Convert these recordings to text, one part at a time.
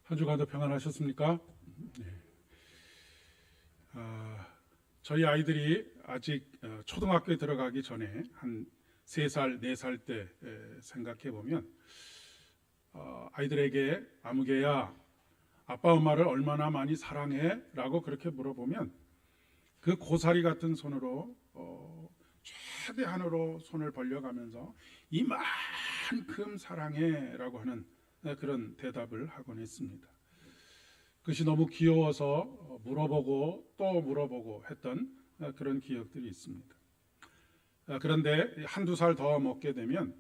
한 주간도 평안하셨습니까? 네. 저희 아이들이 아직 초등학교에 들어가기 전에 한 3살, 4살 때 생각해 보면 아이들에게 아무개야 아빠 엄마를 얼마나 많이 사랑해? 라고 그렇게 물어보면 그 고사리 같은 손으로 최대한으로 손을 벌려가면서 이만큼 사랑해 라고 하는 그런 대답을 하곤 했습니다. 그것이 너무 귀여워서 물어보고 또 물어보고 했던 그런 기억들이 있습니다. 그런데 한두 살 더 먹게 되면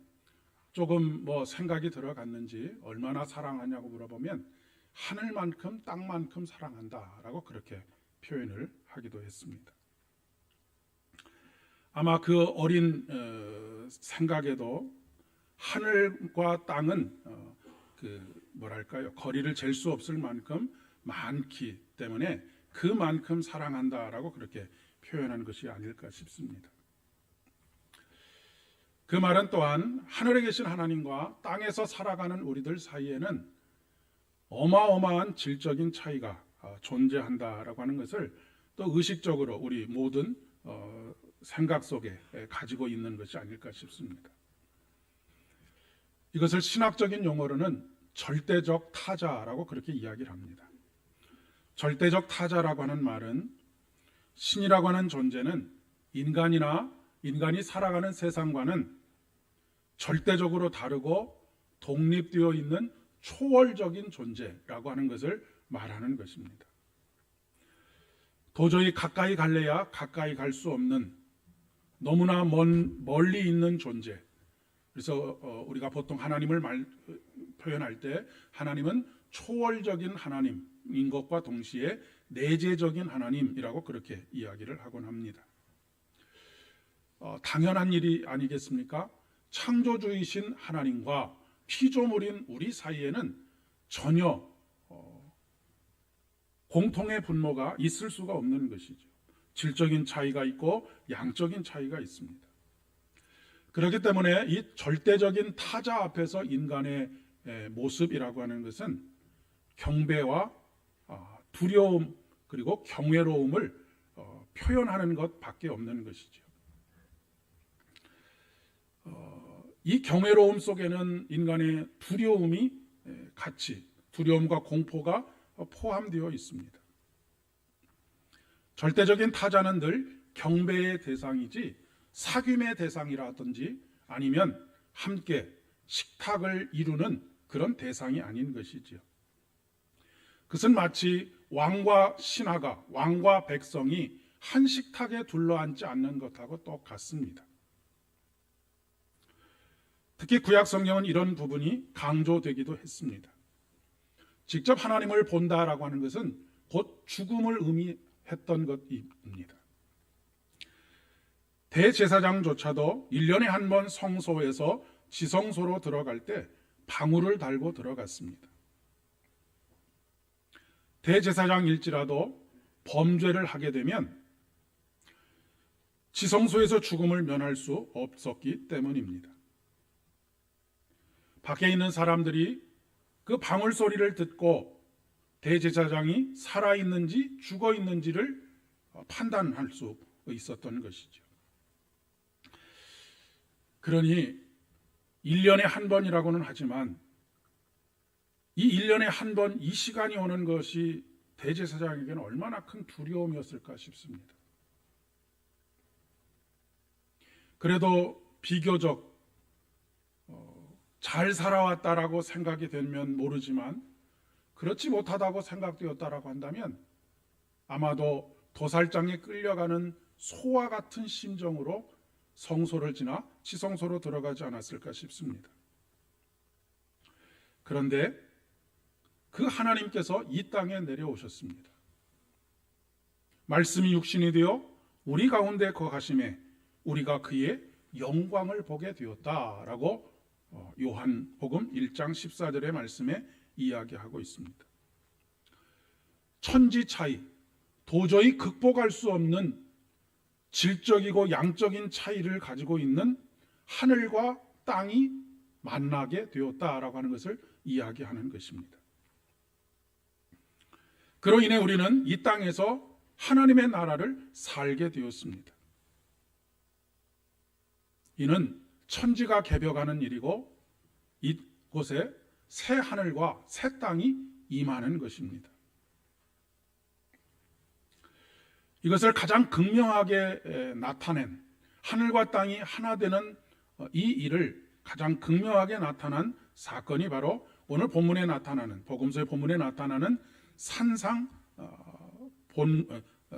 조금 생각이 들어갔는지 얼마나 사랑하냐고 물어보면 하늘만큼 땅만큼 사랑한다라고 그렇게 표현을 하기도 했습니다. 아마 그 어린 생각에도 하늘과 땅은 거리를 잴 수 없을 만큼 많기 때문에 그만큼 사랑한다라고 그렇게 표현한 것이 아닐까 싶습니다. 그 말은 또한 하늘에 계신 하나님과 땅에서 살아가는 우리들 사이에는 어마어마한 질적인 차이가 존재한다라고 하는 것을 또 의식적으로 우리 모든 생각 속에 가지고 있는 것이 아닐까 싶습니다. 이것을 신학적인 용어로는 절대적 타자라고 그렇게 이야기를 합니다. 절대적 타자라고 하는 말은 신이라고 하는 존재는 인간이 살아가는 세상과는 절대적으로 다르고 독립되어 있는 초월적인 존재라고 하는 것을 말하는 것입니다. 도저히 가까이 갈래야 가까이 갈 수 없는 너무나 멀리 있는 존재. 그래서 우리가 보통 하나님을 표현할 때 하나님은 초월적인 하나님인 것과 동시에 내재적인 하나님이라고 그렇게 이야기를 하곤 합니다. 당연한 일이 아니겠습니까? 창조주이신 하나님과 피조물인 우리 사이에는 전혀 공통의 분모가 있을 수가 없는 것이죠. 질적인 차이가 있고 양적인 차이가 있습니다. 그렇기 때문에 이 절대적인 타자 앞에서 인간의 모습이라고 하는 것은 경배와 두려움 그리고 경외로움을 표현하는 것밖에 없는 것이죠. 이 경외로움 속에는 인간의 두려움이 같이 두려움과 공포가 포함되어 있습니다. 절대적인 타자는 늘 경배의 대상이지 사귐의 대상이라든지 아니면 함께 식탁을 이루는 그런 대상이 아닌 것이지요. 그것은 마치 왕과 신하가 왕과 백성이 한 식탁에 둘러앉지 않는 것하고 똑같습니다. 특히 구약 성경은 이런 부분이 강조되기도 했습니다. 직접 하나님을 본다라고 하는 것은 곧 죽음을 의미했던 것입니다. 대제사장조차도 1년에 한 번 성소에서 지성소로 들어갈 때 방울을 달고 들어갔습니다. 대제사장일지라도 범죄를 하게 되면 지성소에서 죽음을 면할 수 없었기 때문입니다. 밖에 있는 사람들이 그 방울 소리를 듣고 대제사장이 살아있는지 죽어있는지를 판단할 수 있었던 것이죠. 그러니 1년에 한 번이라고는 하지만 이 1년에 한 번 이 시간이 오는 것이 대제사장에게는 얼마나 큰 두려움이었을까 싶습니다. 그래도 비교적 잘 살아왔다라고 생각이 되면 모르지만 그렇지 못하다고 생각되었다라고 한다면 아마도 도살장에 끌려가는 소와 같은 심정으로 성소를 지나 지성소로 들어가지 않았을까 싶습니다. 그런데 그 하나님께서 이 땅에 내려오셨습니다. 말씀이 육신이 되어 우리 가운데 거하심에 우리가 그의 영광을 보게 되었다라고 요한복음 1장 14절의 말씀에 이야기하고 있습니다. 천지 차이, 도저히 극복할 수 없는 질적이고 양적인 차이를 가지고 있는 하늘과 땅이 만나게 되었다라고 하는 것을 이야기하는 것입니다. 그로 인해 우리는 이 땅에서 하나님의 나라를 살게 되었습니다. 이는 천지가 개벽하는 일이고 이곳에 새 하늘과 새 땅이 임하는 것입니다. 이것을 가장 극명하게 나타낸, 하늘과 땅이 하나 되는 이 일을 가장 극명하게 나타난 사건이 바로 오늘 본문에 나타나는, 복음서의 본문에 나타나는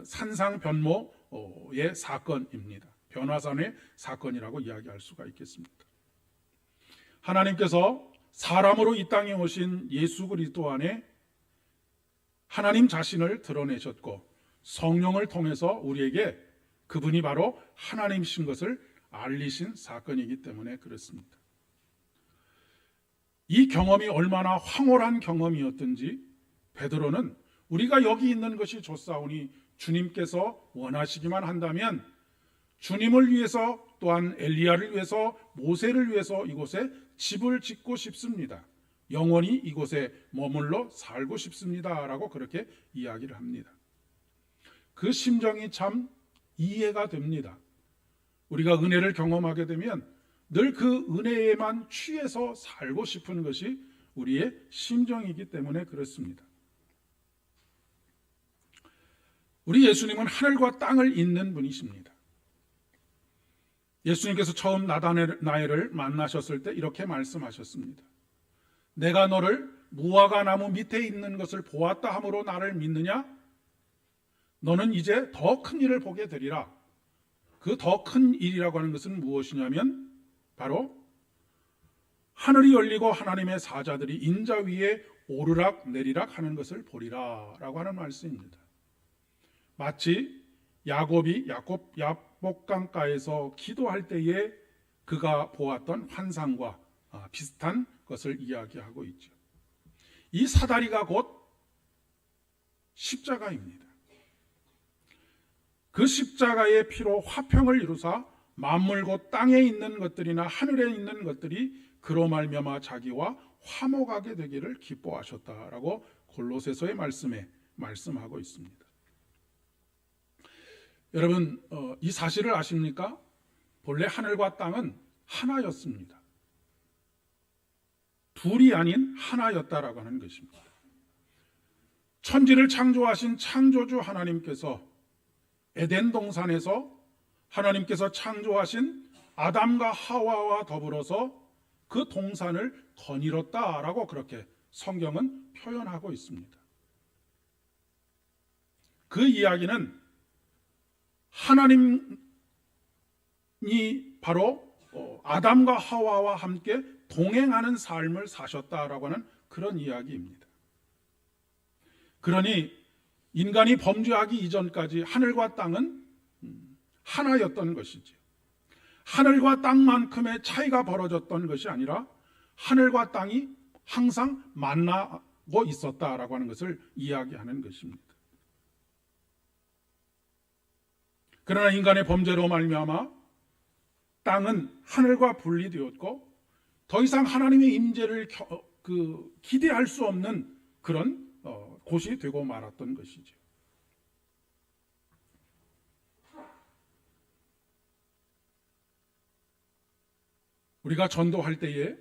산상변모의 사건입니다. 변화산의 사건이라고 이야기할 수가 있겠습니다. 하나님께서 사람으로 이 땅에 오신 예수 그리스도 안에 하나님 자신을 드러내셨고 성령을 통해서 우리에게 그분이 바로 하나님이신 것을 알리신 사건이기 때문에 그렇습니다. 이 경험이 얼마나 황홀한 경험이었든지 베드로는 우리가 여기 있는 것이 좋사오니 주님께서 원하시기만 한다면 주님을 위해서, 또한 엘리야를 위해서, 모세를 위해서 이곳에 집을 짓고 싶습니다. 영원히 이곳에 머물러 살고 싶습니다 라고 그렇게 이야기를 합니다. 그 심정이 참 이해가 됩니다. 우리가 은혜를 경험하게 되면 늘 그 은혜에만 취해서 살고 싶은 것이 우리의 심정이기 때문에 그렇습니다. 우리 예수님은 하늘과 땅을 잇는 분이십니다. 예수님께서 처음 나다나엘을 만나셨을 때 이렇게 말씀하셨습니다. 내가 너를 무화과 나무 밑에 있는 것을 보았다 함으로 나를 믿느냐? 너는 이제 더 큰 일을 보게 되리라. 그 더 큰 일이라고 하는 것은 무엇이냐면 바로 하늘이 열리고 하나님의 사자들이 인자 위에 오르락 내리락 하는 것을 보리라 라고 하는 말씀입니다. 마치 야곱이 야복강가에서 기도할 때에 그가 보았던 환상과 비슷한 것을 이야기하고 있죠. 이 사다리가 곧 십자가입니다. 그 십자가의 피로 화평을 이루사 만물 곧 땅에 있는 것들이나 하늘에 있는 것들이 그로 말미암아 자기와 화목하게 되기를 기뻐하셨다라고 골로새서의 말씀에 말씀하고 있습니다. 여러분, 이 사실을 아십니까? 본래 하늘과 땅은 하나였습니다. 둘이 아닌 하나였다라고 하는 것입니다. 천지를 창조하신 창조주 하나님께서 에덴 동산에서 하나님께서 창조하신 아담과 하와와 더불어서 그 동산을 거닐었다라고 그렇게 성경은 표현하고 있습니다. 그 이야기는 하나님이 바로 아담과 하와와 함께 동행하는 삶을 사셨다라고 하는 그런 이야기입니다. 그러니 인간이 범죄하기 이전까지 하늘과 땅은 하나였던 것이지, 하늘과 땅만큼의 차이가 벌어졌던 것이 아니라 하늘과 땅이 항상 만나고 있었다라고 하는 것을 이야기하는 것입니다. 그러나 인간의 범죄로 말미암아 땅은 하늘과 분리되었고 더 이상 하나님의 임재를 기대할 수 없는 그런 곳이 되고 말았던 것이죠. 우리가 전도할 때에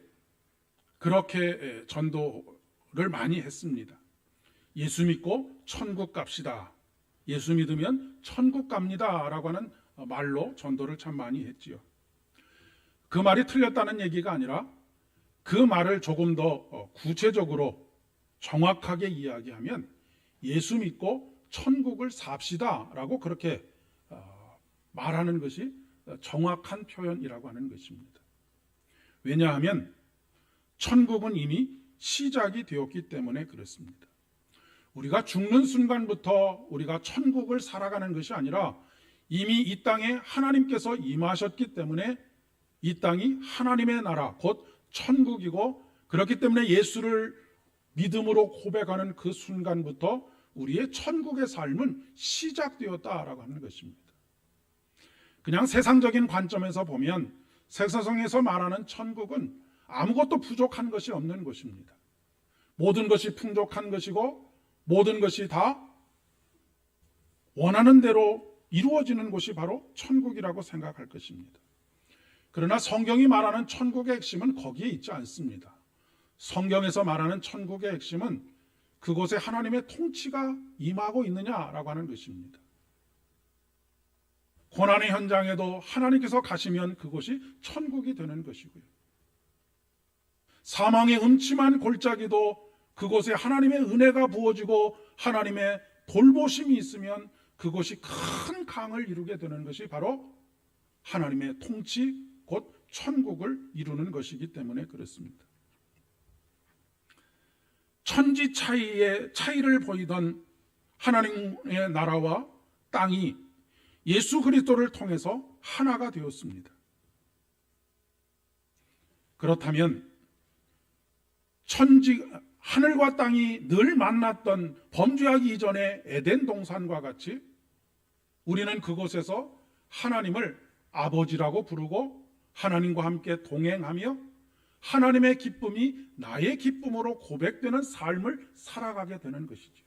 그렇게 전도를 많이 했습니다. 예수 믿고 천국 갑시다. 예수 믿으면 천국 갑니다 라고 하는 말로 전도를 참 많이 했지요. 그 말이 틀렸다는 얘기가 아니라 그 말을 조금 더 구체적으로 정확하게 이야기하면 예수 믿고 천국을 삽시다 라고 그렇게 말하는 것이 정확한 표현이라고 하는 것입니다. 왜냐하면 천국은 이미 시작이 되었기 때문에 그렇습니다. 우리가 죽는 순간부터 우리가 천국을 살아가는 것이 아니라 이미 이 땅에 하나님께서 임하셨기 때문에 이 땅이 하나님의 나라 곧 천국이고, 그렇기 때문에 예수를 믿음으로 고백하는 그 순간부터 우리의 천국의 삶은 시작되었다라고 하는 것입니다. 그냥 세상적인 관점에서 보면 세상에서 말하는 천국은 아무것도 부족한 것이 없는 것입니다. 모든 것이 풍족한 것이고 모든 것이 다 원하는 대로 이루어지는 곳이 바로 천국이라고 생각할 것입니다. 그러나 성경이 말하는 천국의 핵심은 거기에 있지 않습니다. 성경에서 말하는 천국의 핵심은 그곳에 하나님의 통치가 임하고 있느냐라고 하는 것입니다. 고난의 현장에도 하나님께서 가시면 그곳이 천국이 되는 것이고요. 사망의 음침한 골짜기도 그곳에 하나님의 은혜가 부어지고 하나님의 돌보심이 있으면 그곳이 큰 강을 이루게 되는 것이 바로 하나님의 통치, 곧 천국을 이루는 것이기 때문에 그렇습니다. 천지 차이의 차이를 보이던 하나님의 나라와 땅이 예수 그리스도를 통해서 하나가 되었습니다. 그렇다면 하늘과 땅이 늘 만났던 범죄하기 이전의 에덴 동산과 같이 우리는 그곳에서 하나님을 아버지라고 부르고 하나님과 함께 동행하며 하나님의 기쁨이 나의 기쁨으로 고백되는 삶을 살아가게 되는 것이죠.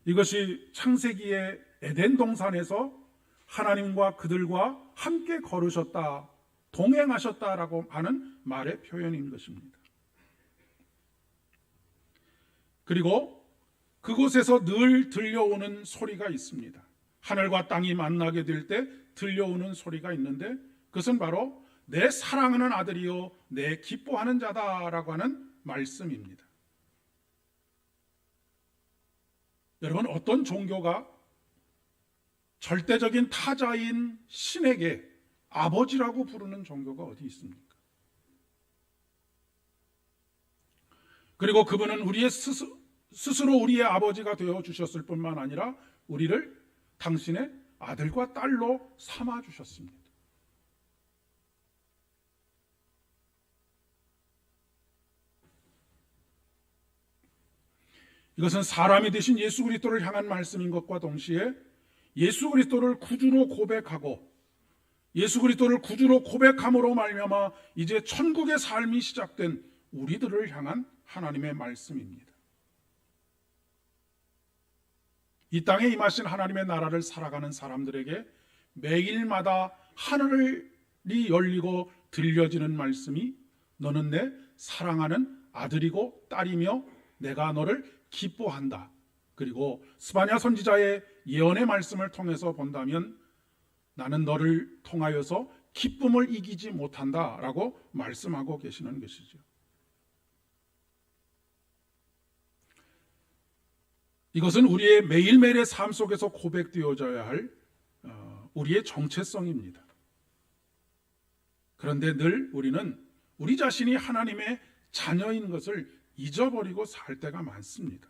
이것이 창세기의 에덴 동산에서 하나님과 그들과 함께 걸으셨다, 동행하셨다라고 하는 말의 표현인 것입니다. 그리고 그곳에서 늘 들려오는 소리가 있습니다. 하늘과 땅이 만나게 될 때 들려오는 소리가 있는데 그것은 바로 내 사랑하는 아들이요 내 기뻐하는 자다라고 하는 말씀입니다. 여러분, 어떤 종교가 절대적인 타자인 신에게 아버지라고 부르는 종교가 어디 있습니까? 그리고 그분은 우리의 스스로 우리의 아버지가 되어 주셨을 뿐만 아니라 우리를 당신의 아들과 딸로 삼아 주셨습니다. 이것은 사람이 되신 예수 그리스도를 향한 말씀인 것과 동시에 예수 그리스도를 구주로 고백하고 예수 그리스도를 구주로 고백함으로 말미암아 이제 천국의 삶이 시작된 우리들을 향한 하나님의 말씀입니다. 이 땅에 임하신 하나님의 나라를 살아가는 사람들에게 매일마다 하늘이 열리고 들려지는 말씀이 너는 내 사랑하는 아들이고 딸이며 내가 너를 기뻐한다. 그리고 스바냐 선지자의 예언의 말씀을 통해서 본다면 나는 너를 통하여서 기쁨을 이기지 못한다 라고 말씀하고 계시는 것이죠. 이것은 우리의 매일매일의 삶 속에서 고백되어져야 할 우리의 정체성입니다. 그런데 늘 우리는 우리 자신이 하나님의 자녀인 것을 잊어버리고 살 때가 많습니다.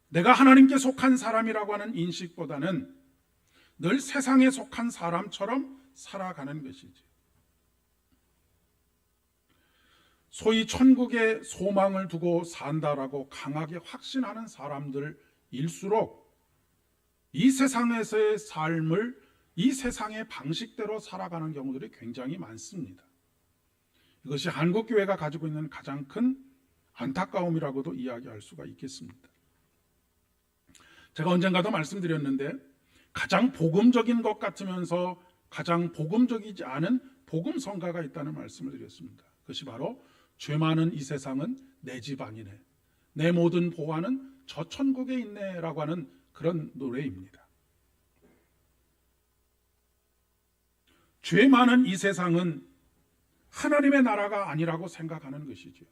내가 하나님께 속한 사람이라고 하는 인식보다는 늘 세상에 속한 사람처럼 살아가는 것이지. 소위 천국의 소망을 두고 산다라고 강하게 확신하는 사람들일수록 이 세상에서의 삶을 이 세상의 방식대로 살아가는 경우들이 굉장히 많습니다. 이것이 한국교회가 가지고 있는 가장 큰 안타까움이라고도 이야기할 수가 있겠습니다. 제가 언젠가도 말씀드렸는데 가장 복음적인 것 같으면서 가장 복음적이지 않은 복음성가가 있다는 말씀을 드렸습니다. 그것이 바로 죄 많은 이 세상은 내 집 아니네, 내 모든 보화는 저 천국에 있네 라고 하는 그런 노래입니다. 죄 많은 이 세상은 하나님의 나라가 아니라고 생각하는 것이죠.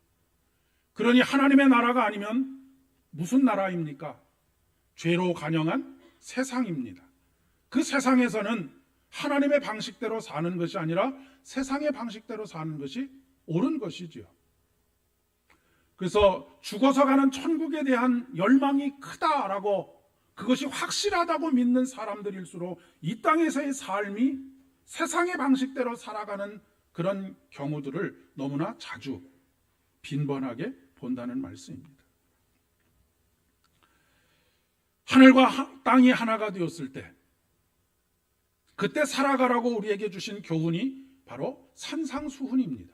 그러니 하나님의 나라가 아니면 무슨 나라입니까? 죄로 간영한 세상입니다. 그 세상에서는 하나님의 방식대로 사는 것이 아니라 세상의 방식대로 사는 것이 옳은 것이지요. 그래서 죽어서 가는 천국에 대한 열망이 크다라고, 그것이 확실하다고 믿는 사람들일수록 이 땅에서의 삶이 세상의 방식대로 살아가는 그런 경우들을 너무나 자주 빈번하게 본다는 말씀입니다. 하늘과 땅이 하나가 되었을 때 그때 살아가라고 우리에게 주신 교훈이 바로 산상수훈입니다.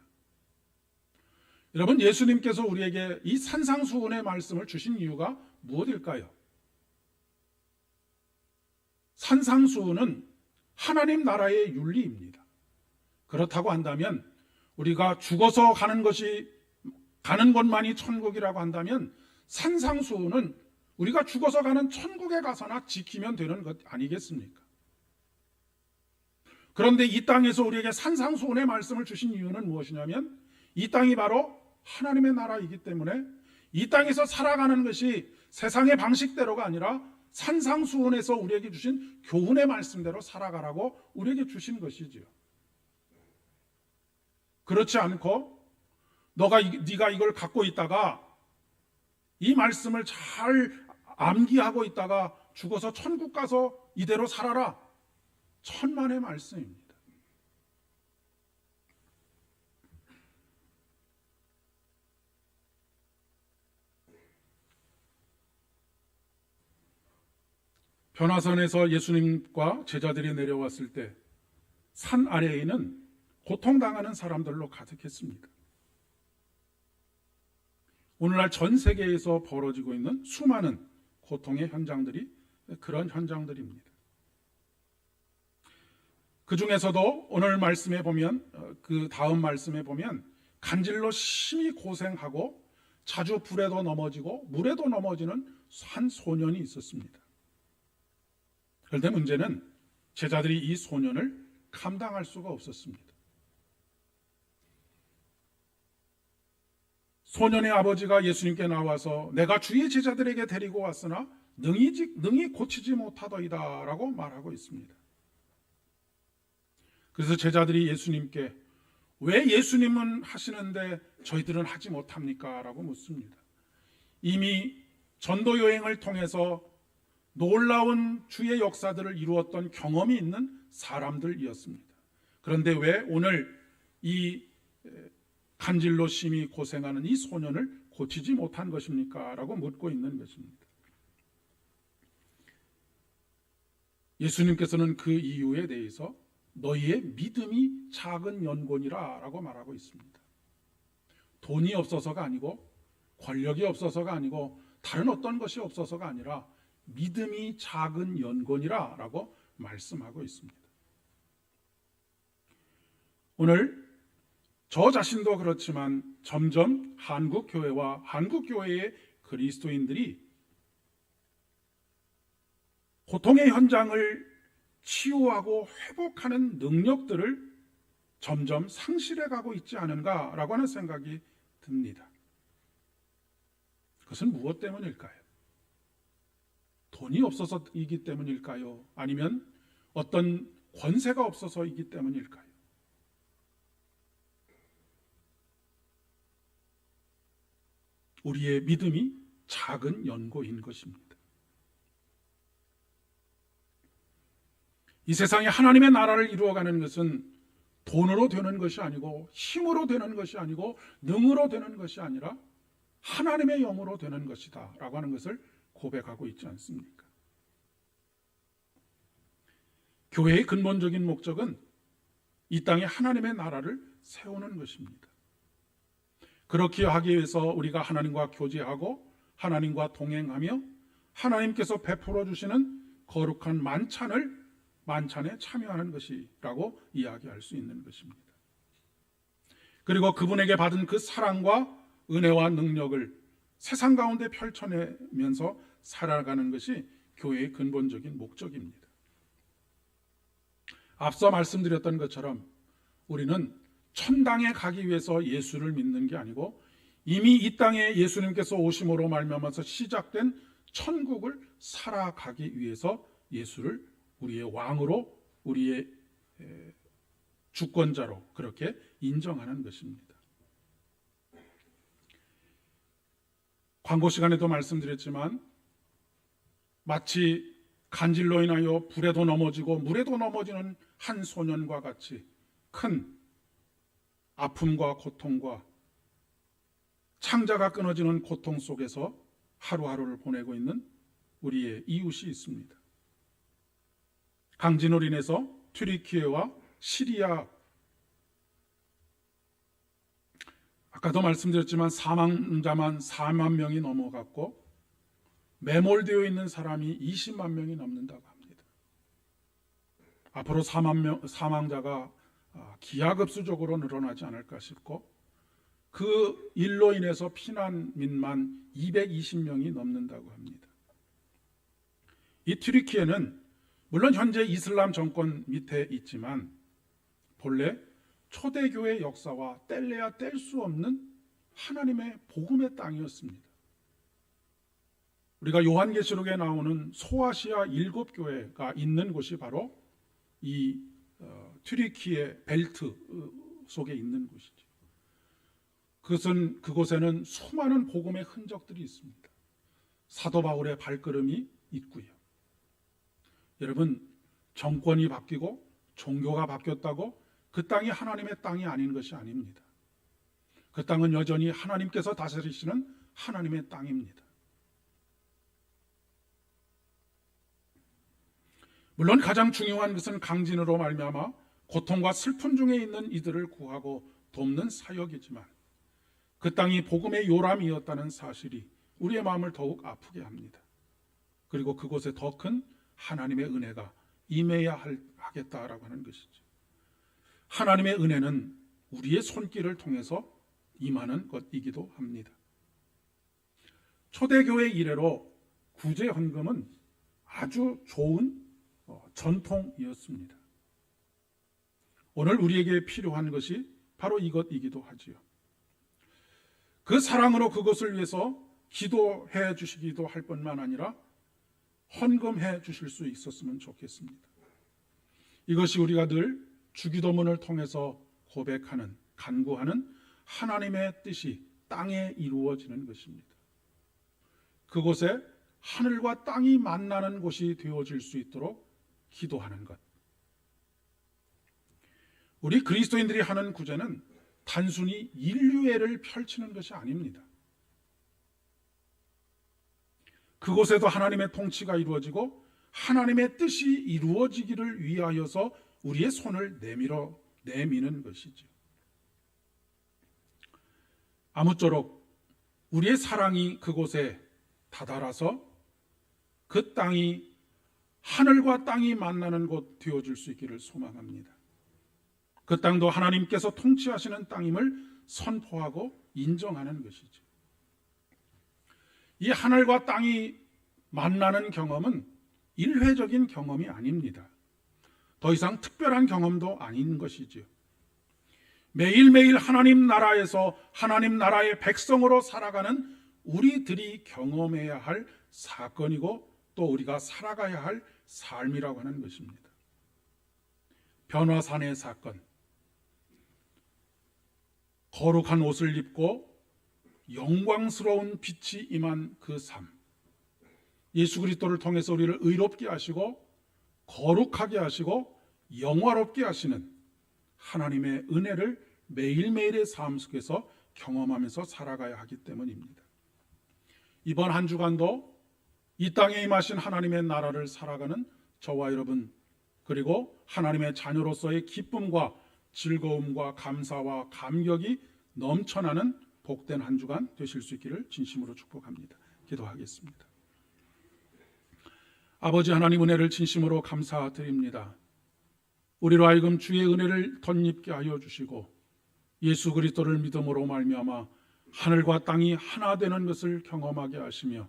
여러분, 예수님께서 우리에게 이 산상수훈의 말씀을 주신 이유가 무엇일까요? 산상수훈은 하나님 나라의 윤리입니다. 그렇다고 한다면 우리가 죽어서 가는 곳만이 천국이라고 한다면 산상수훈은 우리가 죽어서 가는 천국에 가서나 지키면 되는 것 아니겠습니까? 그런데 이 땅에서 우리에게 산상수훈의 말씀을 주신 이유는 무엇이냐면 이 땅이 바로 하나님의 나라이기 때문에 이 땅에서 살아가는 것이 세상의 방식대로가 아니라 산상수훈에서 우리에게 주신 교훈의 말씀대로 살아가라고 우리에게 주신 것이지요. 그렇지 않고 네가 이걸 갖고 있다가 이 말씀을 잘 암기하고 있다가 죽어서 천국 가서 이대로 살아라. 천만의 말씀입니다. 변화산에서 예수님과 제자들이 내려왔을 때 산 아래에는 고통당하는 사람들로 가득했습니다. 오늘날 전 세계에서 벌어지고 있는 수많은 고통의 현장들이 그런 현장들입니다. 그 중에서도 오늘 말씀에 보면, 그 다음 말씀에 보면 간질로 심히 고생하고 자주 불에도 넘어지고 물에도 넘어지는 한 소년이 있었습니다. 그런데 문제는 제자들이 이 소년을 감당할 수가 없었습니다. 소년의 아버지가 예수님께 나와서 내가 주의 제자들에게 데리고 왔으나 능히 고치지 못하더이다 라고 말하고 있습니다. 그래서 제자들이 예수님께 왜 예수님은 하시는데 저희들은 하지 못합니까? 라고 묻습니다. 이미 전도 여행을 통해서 놀라운 주의 역사들을 이루었던 경험이 있는 사람들이었습니다. 그런데 왜 오늘 이 간질로 심히 고생하는 이 소년을 고치지 못한 것입니까? 라고 묻고 있는 것입니다. 예수님께서는 그 이유에 대해서 너희의 믿음이 작은 연곤이라 라고 말하고 있습니다. 돈이 없어서가 아니고 권력이 없어서가 아니고 다른 어떤 것이 없어서가 아니라 믿음이 작은 연곤이라 라고 말씀하고 있습니다. 오늘 저 자신도 그렇지만 점점 한국교회와 한국교회의 그리스도인들이 고통의 현장을 치유하고 회복하는 능력들을 점점 상실해가고 있지 않은가라고 하는 생각이 듭니다. 그것은 무엇 때문일까요? 돈이 없어서이기 때문일까요? 아니면 어떤 권세가 없어서이기 때문일까요? 우리의 믿음이 작은 연고인 것입니다. 이 세상에 하나님의 나라를 이루어가는 것은 돈으로 되는 것이 아니고 힘으로 되는 것이 아니고 능으로 되는 것이 아니라 하나님의 영으로 되는 것이다 라고 하는 것을 고백하고 있지 않습니까? 교회의 근본적인 목적은 이 땅에 하나님의 나라를 세우는 것입니다. 그렇게 하기 위해서 우리가 하나님과 교제하고 하나님과 동행하며 하나님께서 베풀어 주시는 거룩한 만찬에 참여하는 것이라고 이야기할 수 있는 것입니다. 그리고 그분에게 받은 그 사랑과 은혜와 능력을 세상 가운데 펼쳐내면서 살아가는 것이 교회의 근본적인 목적입니다. 앞서 말씀드렸던 것처럼 우리는 천당에 가기 위해서 예수를 믿는 게 아니고 이미 이 땅에 예수님께서 오심으로 말미암아서 시작된 천국을 살아가기 위해서 예수를 우리의 왕으로, 우리의 주권자로 그렇게 인정하는 것입니다. 광고 시간에도 말씀드렸지만 마치 간질로 인하여 불에도 넘어지고 물에도 넘어지는 한 소년과 같이 큰 아픔과 고통과 창자가 끊어지는 고통 속에서 하루하루를 보내고 있는 우리의 이웃이 있습니다. 강진으로 인해서 튀르키예와 시리아 아까도 말씀드렸지만 사망자만 4만 명이 넘어갔고 매몰되어 있는 사람이 20만 명이 넘는다고 합니다. 앞으로 사망자가 기하급수적으로 늘어나지 않을까 싶고 그 일로 인해서 피난민만 220명이 넘는다고 합니다. 이 튀르키예는 물론 현재 이슬람 정권 밑에 있지만 본래 초대교회 역사와 뗄래야 뗄 수 없는 하나님의 복음의 땅이었습니다. 우리가 요한계시록에 나오는 소아시아 7교회가 있는 곳이 바로 이 튀르키예 벨트 속에 있는 곳이죠. 그곳에는 수많은 복음의 흔적들이 있습니다. 사도 바울의 발걸음이 있고요. 여러분, 정권이 바뀌고 종교가 바뀌었다고 그 땅이 하나님의 땅이 아닌 것이 아닙니다. 그 땅은 여전히 하나님께서 다스리시는 하나님의 땅입니다. 물론 가장 중요한 것은 강진으로 말미암아 고통과 슬픔 중에 있는 이들을 구하고 돕는 사역이지만 그 땅이 복음의 요람이었다는 사실이 우리의 마음을 더욱 아프게 합니다. 그리고 그곳에 더 큰 하나님의 은혜가 임해야 하겠다라고 하는 것이죠. 하나님의 은혜는 우리의 손길을 통해서 임하는 것이기도 합니다. 초대교회 이래로 구제 헌금은 아주 좋은 전통이었습니다. 오늘 우리에게 필요한 것이 바로 이것이기도 하지요. 그 사랑으로 그것을 위해서 기도해 주시기도 할 뿐만 아니라 헌금해 주실 수 있었으면 좋겠습니다. 이것이 우리가 늘 주기도문을 통해서 고백하는, 간구하는 하나님의 뜻이 땅에 이루어지는 것입니다. 그곳에 하늘과 땅이 만나는 곳이 되어질 수 있도록 기도하는 것. 우리 그리스도인들이 하는 구제는 단순히 인류애를 펼치는 것이 아닙니다. 그곳에도 하나님의 통치가 이루어지고 하나님의 뜻이 이루어지기를 위하여서 우리의 손을 내미는 것이죠. 아무쪼록 우리의 사랑이 그곳에 다다라서 그 땅이 하늘과 땅이 만나는 곳 되어줄 수 있기를 소망합니다. 그 땅도 하나님께서 통치하시는 땅임을 선포하고 인정하는 것이죠. 이 하늘과 땅이 만나는 경험은 일회적인 경험이 아닙니다. 더 이상 특별한 경험도 아닌 것이죠. 매일매일 하나님 나라에서 하나님 나라의 백성으로 살아가는 우리들이 경험해야 할 사건이고 또 우리가 살아가야 할 삶이라고 하는 것입니다. 변화산의 사건, 거룩한 옷을 입고 영광스러운 빛이 임한 그 삶, 예수 그리스도를 통해서 우리를 의롭게 하시고 거룩하게 하시고 영화롭게 하시는 하나님의 은혜를 매일매일의 삶 속에서 경험하면서 살아가야 하기 때문입니다. 이번 한 주간도 이 땅에 임하신 하나님의 나라를 살아가는 저와 여러분, 그리고 하나님의 자녀로서의 기쁨과 즐거움과 감사와 감격이 넘쳐나는 복된 한 주간 되실 수 있기를 진심으로 축복합니다. 기도하겠습니다. 아버지 하나님, 은혜를 진심으로 감사드립니다. 우리로 하여금 주의 은혜를 덧입게 하여 주시고 예수 그리스도를 믿음으로 말미암아 하늘과 땅이 하나 되는 것을 경험하게 하시며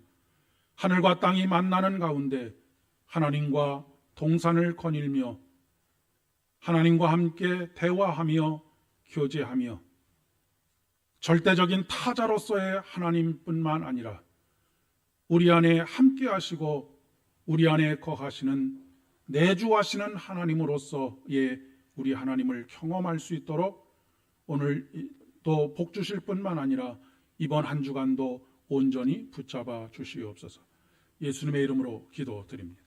하늘과 땅이 만나는 가운데 하나님과 동산을 거닐며 하나님과 함께 대화하며 교제하며 절대적인 타자로서의 하나님뿐만 아니라 우리 안에 함께 하시고 우리 안에 거하시는 내주하시는 하나님으로서의 우리 하나님을 경험할 수 있도록 오늘 또 복 주실 뿐만 아니라 이번 한 주간도 온전히 붙잡아 주시옵소서. 예수님의 이름으로 기도드립니다.